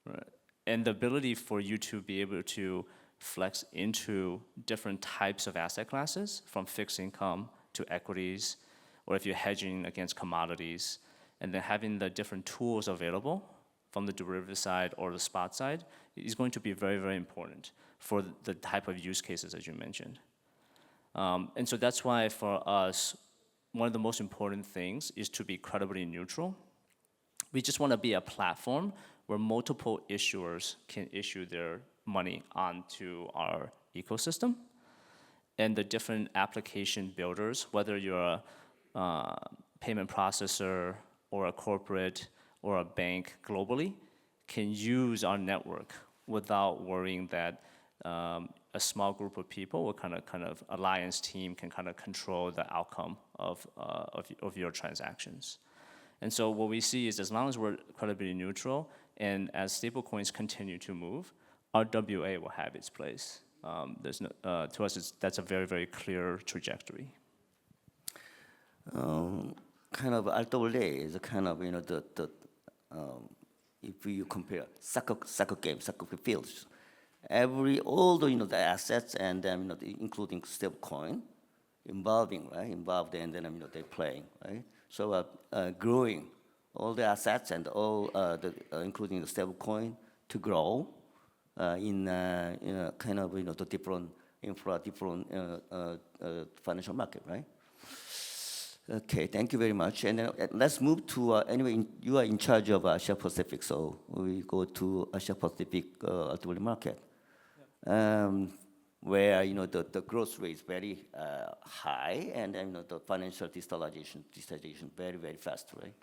right? And the ability for you to be able to flex into different types of asset classes, from fixed income to equities, or if you're hedging against commodities, and then having the different tools available from the derivative side or the spot side is going to be very, very important for the type of use cases that you mentioned. And so that's why for us, one of the most important things is to be credibly neutral. We just want to be a platform where multiple issuers can issue their money onto our ecosystem. And the different application builders, whether you're a payment processor or a corporate or a bank globally, can use our network without worrying that a small group of people or kind of alliance team can kind of control the outcome of your transactions. And so what we see is, as long as we're credibly neutral, and as stablecoins continue to move, RWA will have its place. There's no, to us, that's a very, very clear trajectory. Kind of RWA is a kind of, if you compare soccer games, soccer fields, all the the assets and then including stablecoin involved, and then they're playing, right? So growing all the assets and all including the stablecoin to grow in kind of the different financial market, right? Okay, thank you very much. And then let's move to anyway. You are in charge of Asia Pacific, so we go to Asia Pacific ultimately market, where the growth rate is very high, and then the financial digitalization very, very fast, right?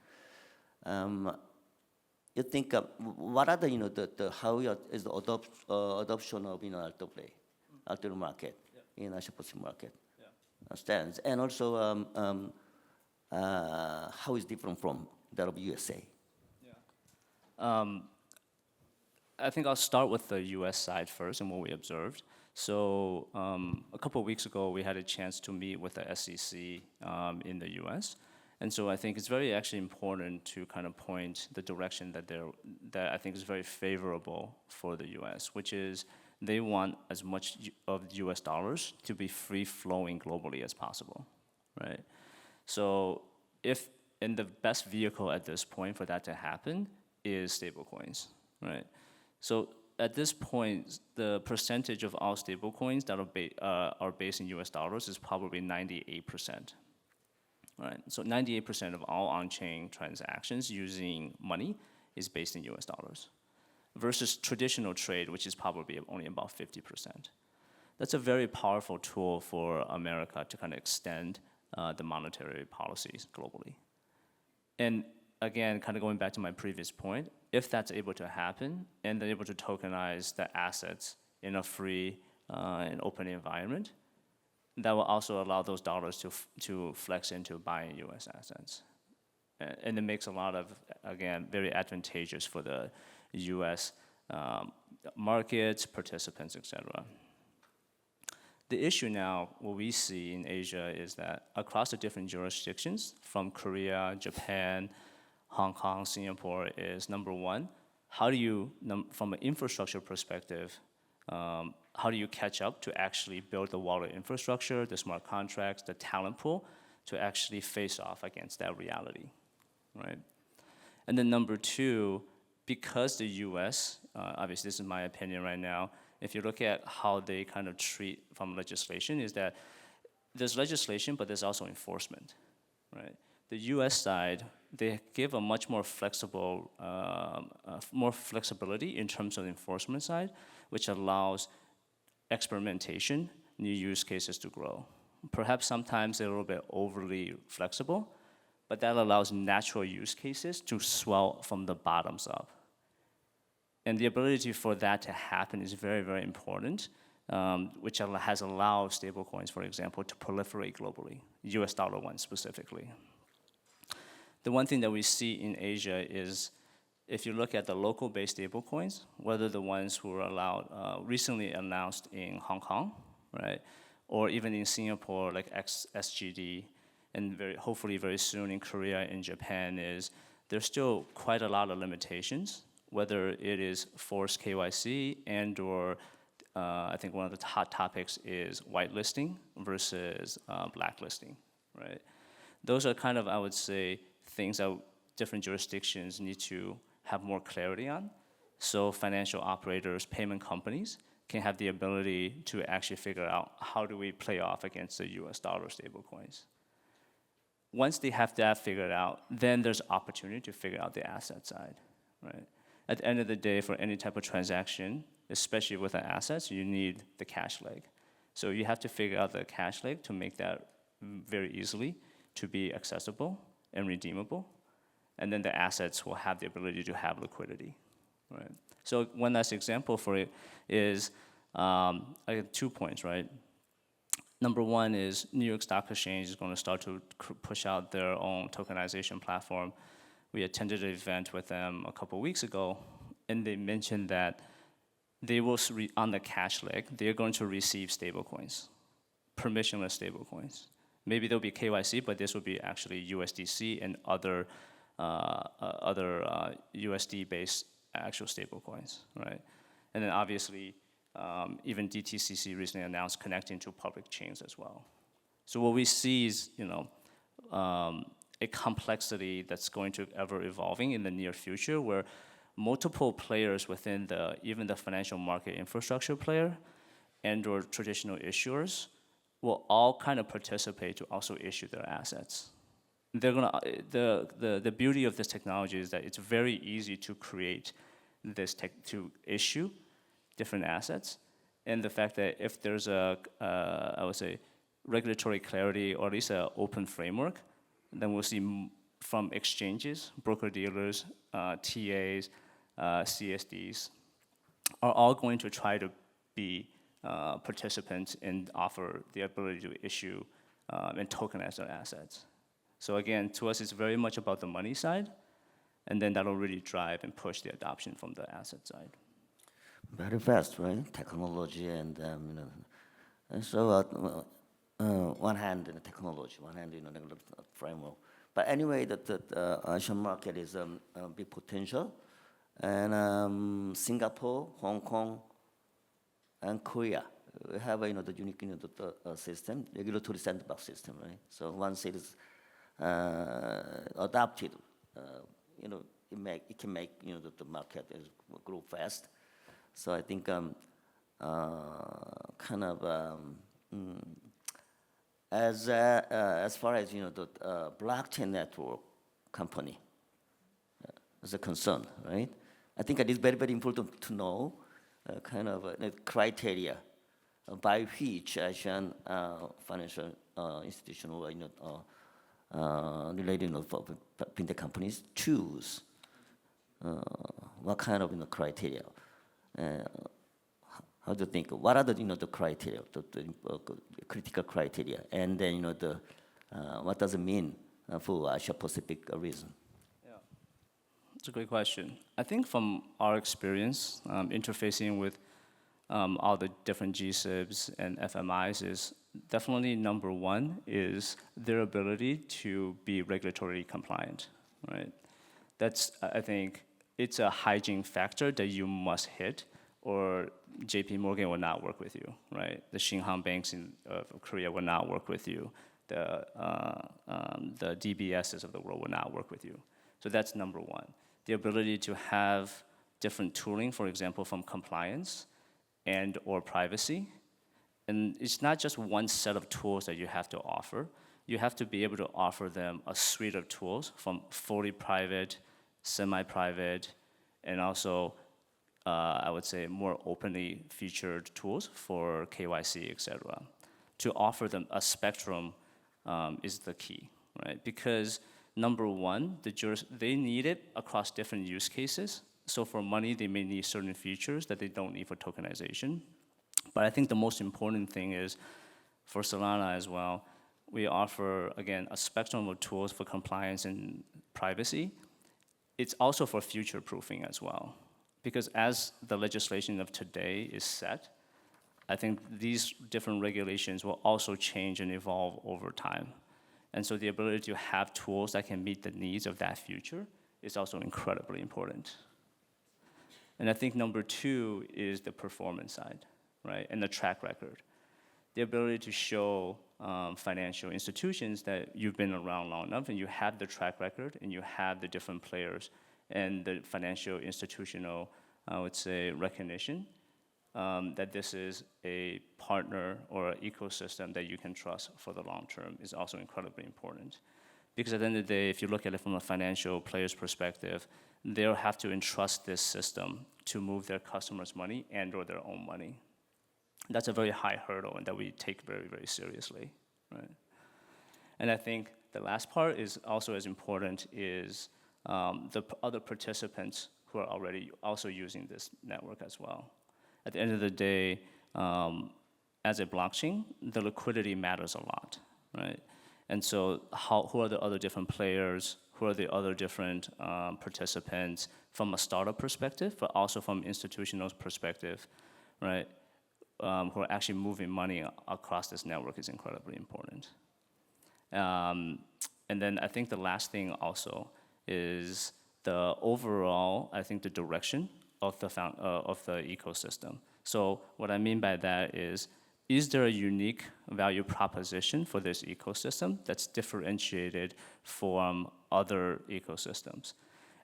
You think what are the how is the adoption of ultimately market in Asia Pacific market stands, and also how is different from that of USA? I think I'll start with the US side first and what we observed. So a couple of weeks ago, we had a chance to meet with the SEC in the US. And so I think it's very actually important to kind of point the direction that I think is very favorable for the US, which is they want as much of the US dollars to be free flowing globally as possible, right? So and the best vehicle at this point for that to happen is stablecoins, right? So at this point, the percentage of all stablecoins that are based in US dollars is probably 98%. Right? So 98% of all on-chain transactions using money is based in US dollars, versus traditional trade, which is probably only about 50%. That's a very powerful tool for America to kind of extend the monetary policies globally. And again, kind of going back to my previous point, if that's able to happen and they're able to tokenize the assets in a free and open environment, that will also allow those dollars to flex into buying US assets. And it makes a lot of, again, very advantageous for the US markets, participants, et cetera. The issue now, what we see in Asia is that across the different jurisdictions, from Korea, Japan, Hong Kong, Singapore, is number one, how do you, from an infrastructure perspective, how do you catch up to actually build the wallet infrastructure, the smart contracts, the talent pool, to actually face off against that reality, right? And then number two, because the US, obviously this is my opinion right now, if you look at how they kind of treat from legislation, is that there's legislation, but there's also enforcement, right? The US side, they give a much more flexible, more flexibility in terms of the enforcement side, which allows experimentation, new use cases to grow. Perhaps sometimes they're a little bit overly flexible, but that allows natural use cases to swell from the bottoms up. And the ability for that to happen is very, very important, which has allowed stablecoins, for example, to proliferate globally, US dollar ones specifically. The one thing that we see in Asia is, if you look at the local-based stablecoins, whether the ones who were allowed, recently announced in Hong Kong, right, or even in Singapore, like SGD, and hopefully very soon in Korea and Japan, there's still quite a lot of limitations whether it is forced KYC and or I think one of the hot topics is whitelisting versus blacklisting, right? Those are kind of, I would say, things that different jurisdictions need to have more clarity on. So financial operators, payment companies can have the ability to actually figure out how do we play off against the US dollar stablecoins. Once they have that figured out, then there's opportunity to figure out the asset side, right? At the end of the day, for any type of transaction, especially with an assets, you need the cash leg. So you have to figure out the cash leg to make that very easily to be accessible and redeemable. And then the assets will have the ability to have liquidity, right? So one last example for it is, I have 2 points, right? Number one is New York Stock Exchange is going to start to push out their own tokenization platform. We attended an event with them a couple weeks ago, and they mentioned that they will, on the cash leg, they're going to receive stablecoins, permissionless stablecoins. Maybe there'll be KYC, but this will be actually USDC and other USD-based actual stablecoins, right? And then obviously, even DTCC recently announced connecting to public chains as well. So what we see is, a complexity that's going to ever evolving in the near future, where multiple players within even the financial market infrastructure player and or traditional issuers will all kind of participate to also issue their assets. They're gonna, the beauty of this technology is that it's very easy to create this to issue different assets. And the fact that if there's I would say, regulatory clarity or at least an open framework, then we'll see from exchanges, broker-dealers, TAs, CSDs, are all going to try to be participants and offer the ability to issue and tokenize their assets. So again, to us, it's very much about the money side, and then that'll really drive and push the adoption from the asset side. Very fast, right? Technology and and so one hand in the technology, one hand in the framework. But anyway, the Asian market is a big potential, and Singapore, Hong Kong, and Korea have the unique the system, regulatory sandbox system, right? So once it is adopted, it can make the market grow fast. So I think kind of as far as the blockchain network company is a concern, right? I think it is very, very important to know kind of criteria by which Asian financial institution or related fintech companies choose what kind of criteria. How do you think? What are the criteria, the critical criteria, and then what does it mean for Asia Pacific region? Yeah, it's a great question. I think from our experience interfacing with all the different GSIBs and FMIs is definitely number one is their ability to be regulatory compliant, right? That's, I think, it's a hygiene factor that you must hit, or JP Morgan will not work with you, right? The Shinhan banks of Korea will not work with you. The DBSs of the world will not work with you. So that's number one. The ability to have different tooling, for example, from compliance and or privacy. And it's not just one set of tools that you have to offer. You have to be able to offer them a suite of tools from fully private, semi-private, and also I would say more openly featured tools for KYC, et cetera. To offer them a spectrum is the key, right? Because number one, they need it across different use cases. So for money, they may need certain features that they don't need for tokenization. But I think the most important thing is for Solana as well, we offer, again, a spectrum of tools for compliance and privacy. It's also for future proofing as well. Because as the legislation of today is set, I think these different regulations will also change and evolve over time. And so the ability to have tools that can meet the needs of that future is also incredibly important. And I think number two is the performance side, right? And the track record. The ability to show financial institutions that you've been around long enough and you have the track record and you have the different players and the financial institutional, I would say, recognition that this is a partner or an ecosystem that you can trust for the long term is also incredibly important. Because at the end of the day, if you look at it from a financial player's perspective, they'll have to entrust this system to move their customers' money and or their own money. That's a very high hurdle and that we take very, very seriously, right? And I think the last part is also as important is the other participants who are already also using this network as well. At the end of the day, as a blockchain, the liquidity matters a lot, right? And so who are the other different players, who are the other different participants from a startup perspective, but also from institutional perspective, right? Who are actually moving money across this network is incredibly important. And then I think the last thing also is the overall, I think the direction of the ecosystem. So what I mean by that is there a unique value proposition for this ecosystem that's differentiated from other ecosystems?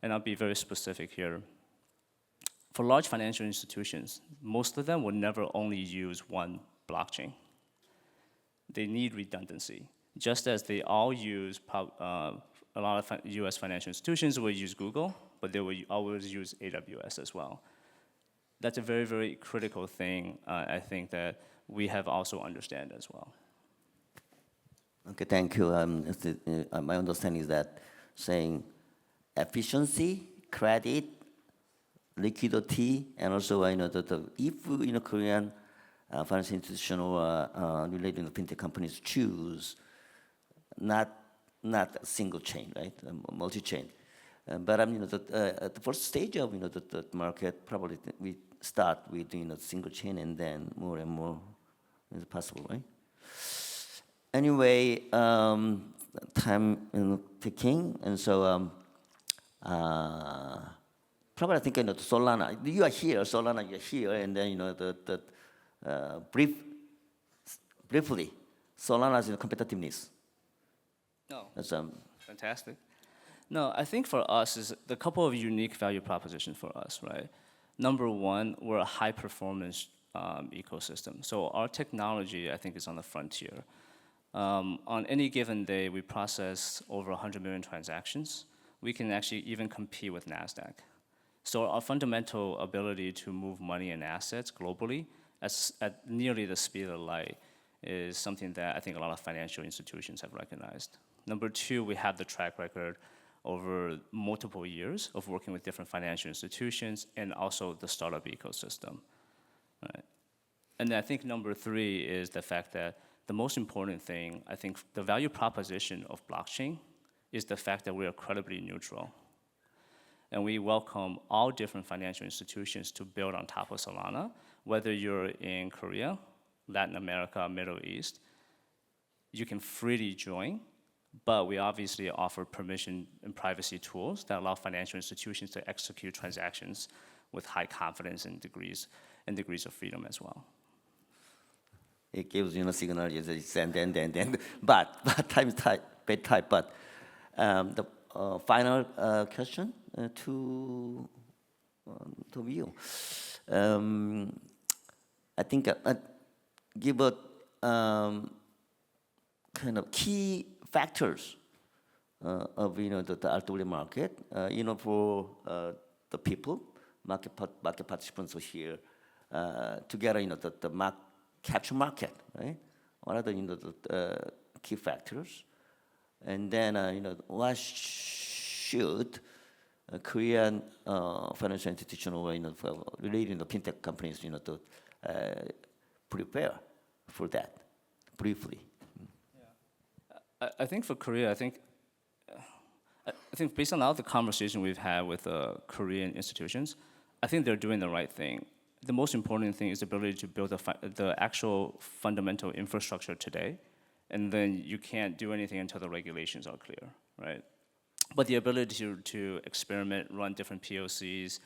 And I'll be very specific here. For large financial institutions, most of them will never only use one blockchain. They need redundancy. Just as they all use, a lot of US financial institutions will use Google, but they will always use AWS as well. That's a very, very critical thing, I think, that we have also understand as well. Okay, thank you. My understanding is that saying efficiency, credit, liquidity, and also if Korean financial institution or related to fintech companies choose not a single chain, right, multi-chain. But at the first stage of the market, probably we start with single chain and then more and more is possible, right? Anyway, time ticking, and so probably I think Solana. You are here, Solana. You're here, and then briefly, Solana's competitiveness. No. That's Fantastic. No, I think for us is the couple of unique value propositions for us, right? Number one, we're a high performance ecosystem. So our technology, I think, is on the frontier. On any given day, we process over 100 million transactions. We can actually even compete with NASDAQ. So our fundamental ability to move money and assets globally at nearly the speed of light is something that I think a lot of financial institutions have recognized. Number two, we have the track record over multiple years of working with different financial institutions and also the startup ecosystem. Right? And I think number three is the fact that the most important thing, I think the value proposition of blockchain is the fact that we are credibly neutral. And we welcome all different financial institutions to build on top of Solana, whether you're in Korea, Latin America, Middle East, you can freely join, but we obviously offer permission and privacy tools that allow financial institutions to execute transactions with high confidence and degrees of freedom as well. It gives a signal, but time is tight, bad time. But the final question to you. I think give a kind of key factors of the RW market. For the people, market participants are here together. The capture market, right? What are the key factors? And then what should Korean financial institution or relating to fintech companies to prepare for that briefly? I think for Korea, I think based on all the conversation we've had with Korean institutions, I think they're doing the right thing. The most important thing is the ability to build the actual fundamental infrastructure today, and then you can't do anything until the regulations are clear, right? But the ability to experiment, run different POCs,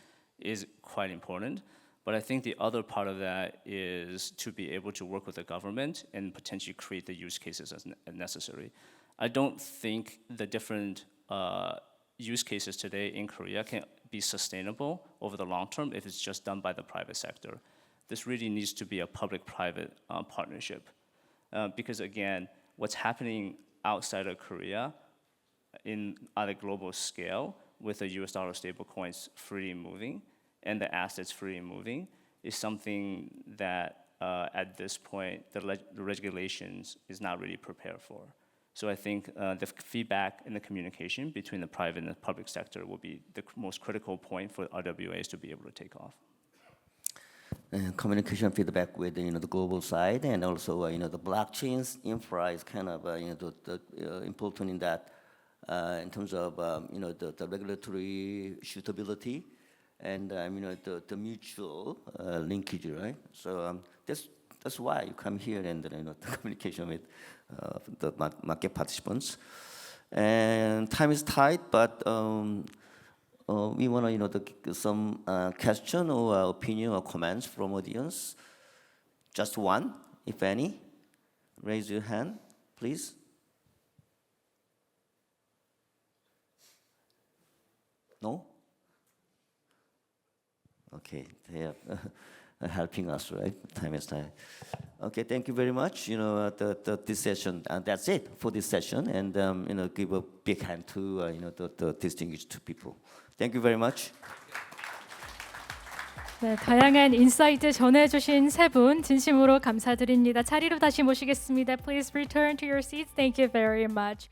is quite important. But I think the other part of that is to be able to work with the government and potentially create the use cases as necessary. I don't think the different use cases today in Korea can be sustainable over the long term if it's just done by the private sector. This really needs to be a public-private partnership. Because again, what's happening outside of Korea on a global scale with the US dollar stablecoins freely moving and the assets freely moving is something that at this point the regulations is not really prepared for. So I think the feedback and the communication between the private and the public sector will be the most critical point for RWAs to be able to take off. Communication feedback with the global side, and also the blockchain's infra is kind of important in that in terms of the regulatory suitability and the mutual linkage, right? So that's why you come here and the communication with the market participants. And time is tight, but we want to some question or opinion or comments from audience. Just one, if any. Raise your hand, please. No? Okay, they are helping us, right? Time is time. Okay, thank you very much. This session, that's it for this session. And give a big hand to the distinguished two people. Thank you very much. 네, 다양한 인사이트 전해주신 세 분 진심으로 감사드립니다. 자리로 다시 모시겠습니다. Please return to your seats. Thank you very much.